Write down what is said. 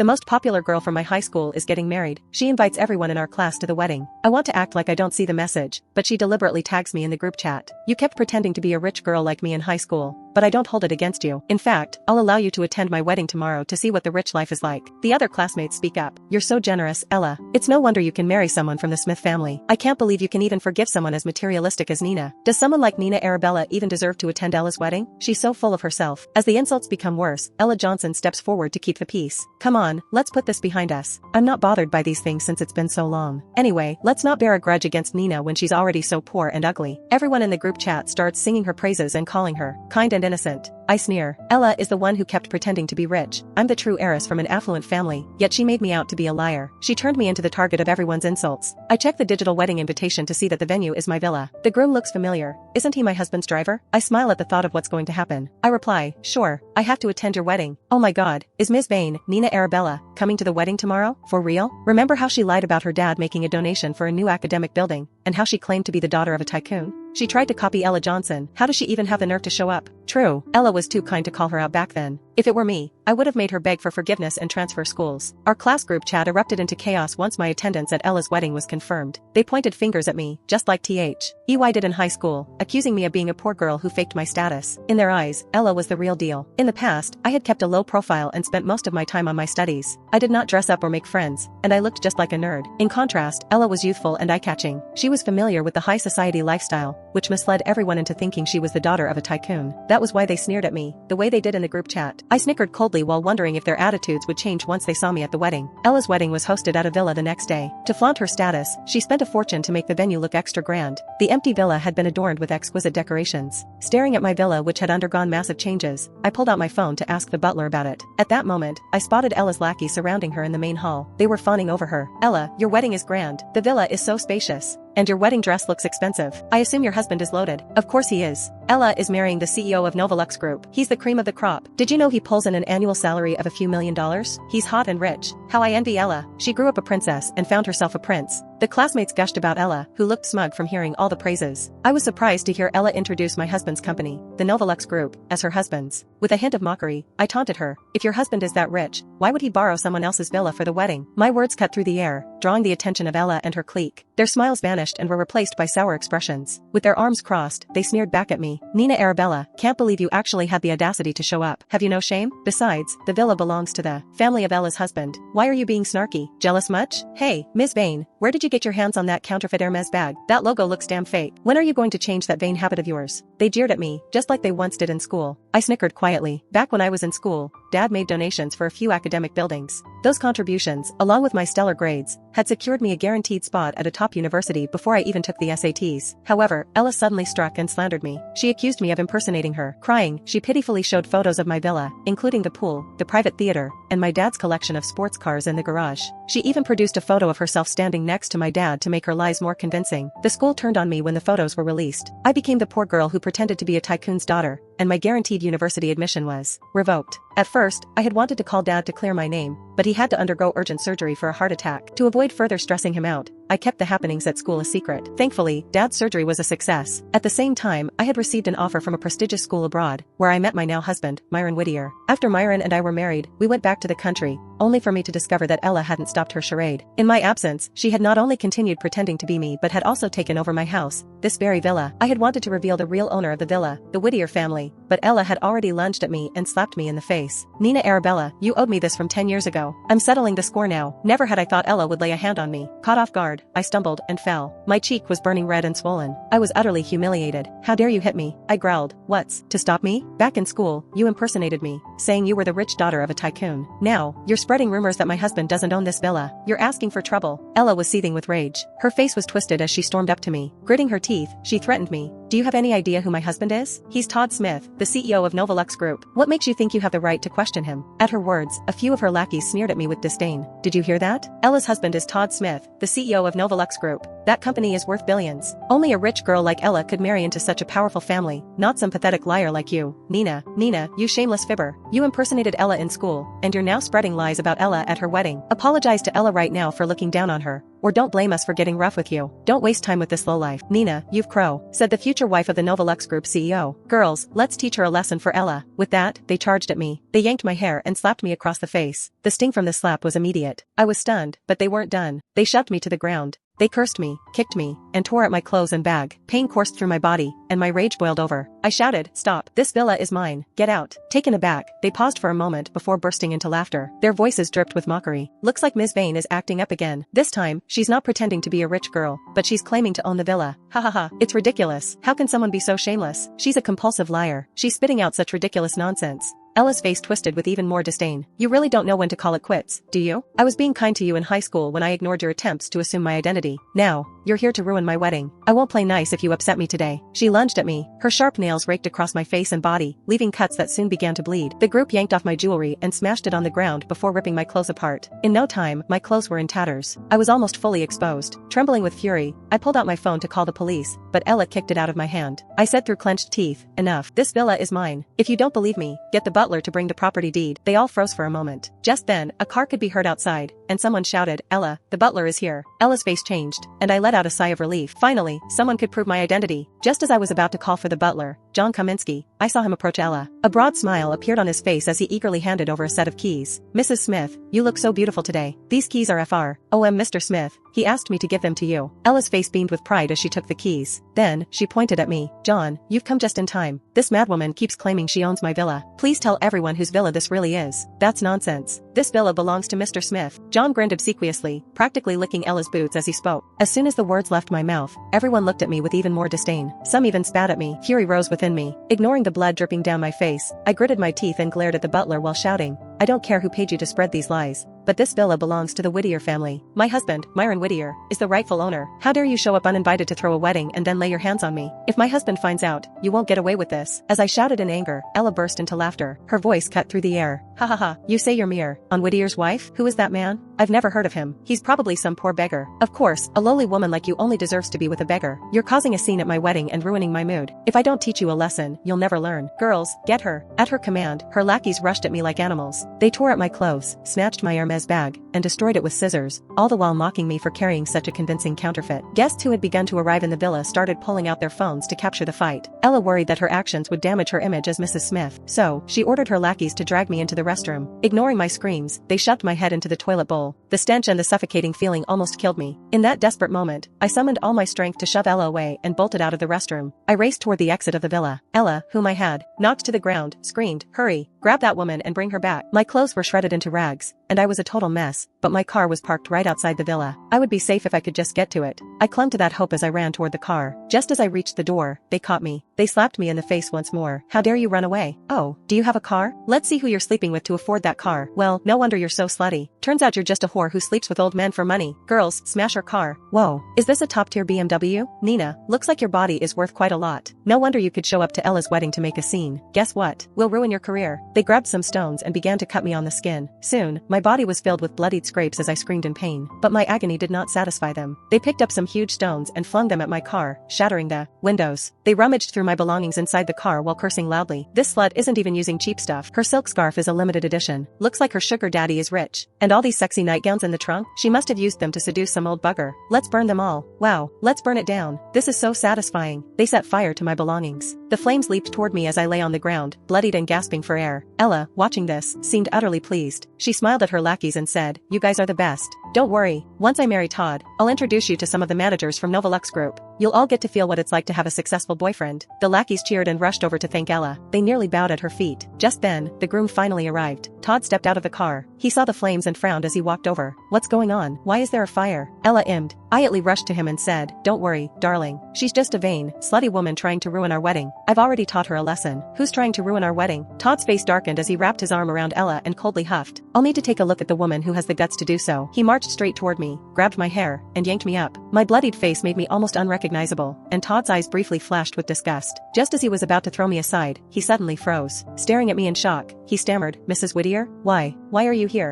The most popular girl from my high school is getting married. She invites everyone in our class to the wedding. I want to act like I don't see the message, but she deliberately tags me in the group chat. You kept pretending to be a rich girl like me in high school, but I don't hold it against you. In fact, I'll allow you to attend my wedding tomorrow to see what the rich life is like. The other classmates speak up. You're so generous, Ella. It's no wonder you can marry someone from the Smith family. I can't believe you can even forgive someone as materialistic as Nina. Does someone like Nina Arabella even deserve to attend Ella's wedding? She's so full of herself. As the insults become worse, Ella Johnson steps forward to keep the peace. Come on, let's put this behind us. I'm not bothered by these things since it's been so long. Anyway, let's not bear a grudge against Nina when she's already so poor and ugly. Everyone in the group chat starts singing her praises and calling her kind and innocent. I sneer. Ella is the one who kept pretending to be rich. I'm the true heiress from an affluent family, yet she made me out to be a liar. She turned me into the target of everyone's insults. I check the digital wedding invitation to see that the venue is my villa. The groom looks familiar. Isn't he my husband's driver? I smile at the thought of what's going to happen. I reply, sure, I have to attend your wedding. Oh my god, is Ms. Bain, Nina Arabella, coming to the wedding tomorrow? For real? Remember how she lied about her dad making a donation for a new academic building, and how she claimed to be the daughter of a tycoon? She tried to copy Ella Johnson. How does she even have the nerve to show up? True, Ella was too kind to call her out back then. If it were me, I would have made her beg for forgiveness and transfer schools. Our class group chat erupted into chaos once my attendance at Ella's wedding was confirmed. They pointed fingers at me, just like EY did in high school, accusing me of being a poor girl who faked my status. In their eyes, Ella was the real deal. In the past, I had kept a low profile and spent most of my time on my studies. I did not dress up or make friends, and I looked just like a nerd. In contrast, Ella was youthful and eye-catching. She was familiar with the high society lifestyle, which misled everyone into thinking she was the daughter of a tycoon. That was why they sneered at me, the way they did in the group chat. I snickered coldly while wondering if their attitudes would change once they saw me at the wedding. Ella's wedding was hosted at a villa the next day. To flaunt her status, she spent a fortune to make the venue look extra grand. The empty villa had been adorned with exquisite decorations. Staring at my villa, which had undergone massive changes, I pulled out my phone to ask the butler about it. At that moment, I spotted Ella's lackey surrounding her in the main hall. They were fawning over her. Ella, your wedding is grand. The villa is so spacious. And your wedding dress looks expensive. I assume your husband is loaded. Of course he is. Ella is marrying the CEO of Novolux Group. He's the cream of the crop. Did you know he pulls in an annual salary of a few $1,000,000? He's hot and rich. How I envy Ella. She grew up a princess and found herself a prince. The classmates gushed about Ella, who looked smug from hearing all the praises. I was surprised to hear Ella introduce my husband's company, the Novolux Group, as her husband's. With a hint of mockery, I taunted her. If your husband is that rich, why would he borrow someone else's villa for the wedding? My words cut through the air, drawing the attention of Ella and her clique. Their smiles vanished and were replaced by sour expressions. With their arms crossed, they sneered back at me. Nina Arabella, can't believe you actually had the audacity to show up. Have you no shame? Besides, the villa belongs to the family of Ella's husband. Why are you being snarky? Jealous much? Hey, Ms. Bain, where did you get your hands on that counterfeit Hermes bag? That logo looks damn fake. When are you going to change that vain habit of yours? They jeered at me, just like they once did in school. I snickered quietly. Back when I was in school, Dad made donations for a few academic buildings. Those contributions, along with my stellar grades, had secured me a guaranteed spot at a top university before I even took the SATs. However, Ella suddenly struck and slandered me. She accused me of impersonating her. Crying, she pitifully showed photos of my villa, including the pool, the private theater, and my dad's collection of sports cars in the garage. She even produced a photo of herself standing next to my dad to make her lies more convincing. The school turned on me when the photos were released. I became the poor girl who pretended to be a tycoon's daughter, and my guaranteed university admission was revoked. At first, I had wanted to call Dad to clear my name, but he had to undergo urgent surgery for a heart attack. To avoid further stressing him out, I kept the happenings at school a secret. Thankfully, Dad's surgery was a success. At the same time, I had received an offer from a prestigious school abroad, where I met my now husband, Myron Whittier. After Myron and I were married, we went back to the country, only for me to discover that Ella hadn't stopped her charade. In my absence, she had not only continued pretending to be me but had also taken over my house, this very villa. I had wanted to reveal the real owner of the villa, the Whittier family, but Ella had already lunged at me and slapped me in the face. Nina Arabella, you owed me this from 10 years ago. I'm settling the score now. Never had I thought Ella would lay a hand on me. Caught off guard, I stumbled and fell. My cheek was burning red and swollen. I was utterly humiliated. How dare you hit me? I growled. What's to stop me? Back in school, you impersonated me, saying you were the rich daughter of a tycoon. Now, you're spreading rumors that my husband doesn't own this villa. You're asking for trouble. Ella was seething with rage. Her face was twisted as she stormed up to me. Gritting her teeth, she threatened me. Do you have any idea who my husband is? He's Todd Smith, the CEO of Novolux Group. What makes you think you have the right to question him? At her words, a few of her lackeys sneered at me with disdain. Did you hear that? Ella's husband is Todd Smith, the CEO of Novolux Group. That company is worth billions. Only a rich girl like Ella could marry into such a powerful family, not some pathetic liar like you. Nina, you shameless fibber. You impersonated Ella in school, and you're now spreading lies about Ella at her wedding. Apologize to Ella right now for looking down on her. or don't blame us for getting rough with you. Don't waste time with this lowlife. Nina, you've crow, said the future wife of the Novolux Group CEO. Girls, let's teach her a lesson for Ella. With that, they charged at me. They yanked my hair and slapped me across the face. The sting from the slap was immediate. I was stunned, but they weren't done. They shoved me to the ground. They cursed me, kicked me, and tore at my clothes and bag. Pain coursed through my body, and my rage boiled over. I shouted, "Stop. This villa is mine. Get out." Taken aback, they paused for a moment before bursting into laughter. Their voices dripped with mockery. Looks like Ms. Vane is acting up again. This time, she's not pretending to be a rich girl, but she's claiming to own the villa. Ha ha ha. It's ridiculous. How can someone be so shameless? She's a compulsive liar. She's spitting out such ridiculous nonsense. Ella's face twisted with even more disdain. You really don't know when to call it quits, do you? I was being kind to you in high school when I ignored your attempts to assume my identity. Now, you're here to ruin my wedding. I won't play nice if you upset me today. She lunged at me. Her sharp nails raked across my face and body, leaving cuts that soon began to bleed. The group yanked off my jewelry and smashed it on the ground before ripping my clothes apart. In no time, my clothes were in tatters. I was almost fully exposed. Trembling with fury, I pulled out my phone to call the police, but Ella kicked it out of my hand. I said through clenched teeth, "Enough. This villa is mine. If you don't believe me, get the butler to bring the property deed." They all froze for a moment. Just then, a car could be heard outside, and someone shouted, "Ella, the butler is here." Ella's face changed, and I let out a sigh of relief. Finally, someone could prove my identity. Just as I was about to call for the butler, John Kaminsky, I saw him approach Ella. A broad smile appeared on his face as he eagerly handed over a set of keys. "Mrs. Smith, you look so beautiful today. These keys are FR. Mr. Smith, he asked me to give them to you." Ella's face beamed with pride as she took the keys. Then, she pointed at me. "John, you've come just in time. This madwoman keeps claiming she owns my villa. Please tell everyone whose villa this really is." "That's nonsense. This villa belongs to Mr. Smith." John grinned obsequiously, practically licking Ella's boots as he spoke. As soon as the words left my mouth, everyone looked at me with even more disdain. Some even spat at me. Fury rose within me. Ignoring the blood dripping down my face, I gritted my teeth and glared at the butler while shouting, "I don't care who paid you to spread these lies, but this villa belongs to the Whittier family. My husband, Myron Whittier, is the rightful owner. How dare you show up uninvited to throw a wedding and then lay your hands on me? If my husband finds out, you won't get away with this." As I shouted in anger, Ella burst into laughter. Her voice cut through the air. "Ha ha ha, you say you're Mir on Whittier's wife? Who is that man? I've never heard of him. He's probably some poor beggar. Of course, a lowly woman like you only deserves to be with a beggar. You're causing a scene at my wedding and ruining my mood. If I don't teach you a lesson, you'll never learn. Girls, get her." At her command, her lackeys rushed at me like animals. They tore at my clothes, snatched my Hermes bag, and destroyed it with scissors, all the while mocking me for carrying such a convincing counterfeit. Guests who had begun to arrive in the villa started pulling out their phones to capture the fight. Ella worried that her actions would damage her image as Mrs. Smith, so she ordered her lackeys to drag me into the restroom. Ignoring my screams, they shoved my head into the toilet bowl. The stench and the suffocating feeling almost killed me. In that desperate moment, I summoned all my strength to shove Ella away and bolted out of the restroom. I raced toward the exit of the villa. Ella, whom I had knocked to the ground, screamed, "Hurry, grab that woman and bring her back." My clothes were shredded into rags, and I was a total mess, but my car was parked right outside the villa. I would be safe if I could just get to it. I clung to that hope as I ran toward the car. Just as I reached the door, they caught me. They slapped me in the face once more. "How dare you run away? Oh, do you have a car? Let's see who you're sleeping with to afford that car. Well, no wonder you're so slutty. Turns out you're just a whore who sleeps with old men for money. Girls, smash her car." "Whoa, is this a top-tier BMW? Nina, looks like your body is worth quite a lot. No wonder you could show up to Ella's wedding to make a scene. Guess what? We'll ruin your career." They grabbed some stones and began to cut me on the skin. Soon, my body was filled with bloodied scrapes as I screamed in pain. But my agony did not satisfy them. They picked up some huge stones and flung them at my car, shattering the windows. They rummaged through my belongings inside the car while cursing loudly. "This slut isn't even using cheap stuff. Her silk scarf is a limited edition. Looks like her sugar daddy is rich. And all these sexy nightgowns in the trunk? She must have used them to seduce some old bugger. Let's burn them all. Wow, let's burn it down. This is so satisfying." They set fire to my belongings. The flames leaped toward me as I lay on the ground, bloodied and gasping for air. Ella, watching this, seemed utterly pleased. She smiled at her lackeys and said, "You guys are the best. Don't worry, once I marry Todd, I'll introduce you to some of the managers from Novolux Group. You'll all get to feel what it's like to have a successful boyfriend." The lackeys cheered and rushed over to thank Ella. They nearly bowed at her feet. Just then, the groom finally arrived. Todd stepped out of the car. He saw the flames and frowned as he walked over. "What's going on? Why is there a fire?" Ella immed. I rushed to him and said, "Don't worry, darling. She's just a vain, slutty woman trying to ruin our wedding. I've already taught her a lesson." "Who's trying to ruin our wedding?" Todd's face darkened as he wrapped his arm around Ella and coldly huffed. "I'll need to take a look at the woman who has the guts to do so." He marched straight toward me, grabbed my hair, and yanked me up. My bloodied face made me almost unrecognizable, and Todd's eyes briefly flashed with disgust. Just as he was about to throw me aside, he suddenly froze. Staring at me in shock, he stammered, "Mrs. Whittier? Why are you here?"